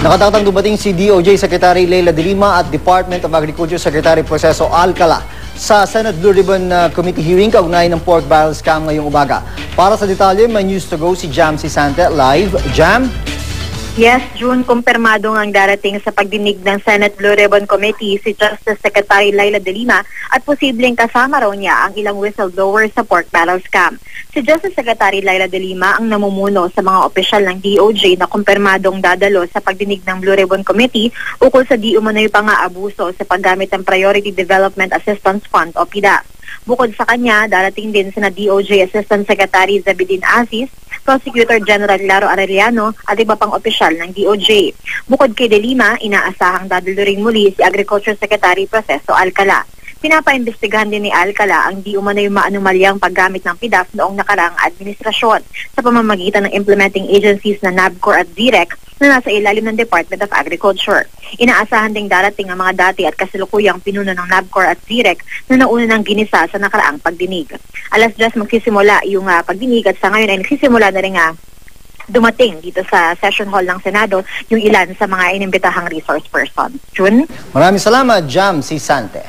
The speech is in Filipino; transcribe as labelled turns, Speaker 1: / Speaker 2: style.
Speaker 1: Nakatatang dumating si DOJ Secretary Leila De Lima at Department of Agriculture Secretary Proceso Alcala sa Senate Blue Ribbon Committee hearing kaugnay ng pork barrel scam ngayong umaga. Para sa detalye, may news to go si Jam Sisante live. Jam?
Speaker 2: Yes, June, kumpirmado ang darating sa pagdinig ng Senate Blue Ribbon Committee si Justice Secretary Leila De Lima at posibleng kasama raw niya ang ilang whistleblowers sa pork barrel scam. Si Justice Secretary Leila De Lima ang namumuno sa mga opisyal ng DOJ na kumpirmadong dadalo sa pagdinig ng Blue Ribbon Committee ukol sa di umano'y pang-aabuso sa paggamit ng Priority Development Assistance Fund o PDA. Bukod sa kanya, darating din sina DOJ Assistant Secretary Zabidin Aziz, Prosecutor General Laro Arellano at iba pang opisyal ng DOJ. Bukod kay De Lima, inaasahang dadalo ring muli si Agriculture Secretary Proceso Alcala. Pinapaimbestigahan din ni Alcala ang di umano'y maanumalyang paggamit ng PDAF noong nakaraang administrasyon sa pamamagitan ng implementing agencies na NABCOR at DIREC na nasa ilalim ng Department of Agriculture. Inaasahan ding darating ang mga dati at kasalukuyang pinuno ng NABCOR at DIREC na nauna ng ginisa sa nakaraang pagdinig. Alas 10 magsisimula yung pagdinig at sa ngayon ay nagsisimula na rin dumating dito sa session hall ng Senado yung ilan sa mga inimbitahang resource person. June?
Speaker 1: Maraming salamat, Jam Sisante.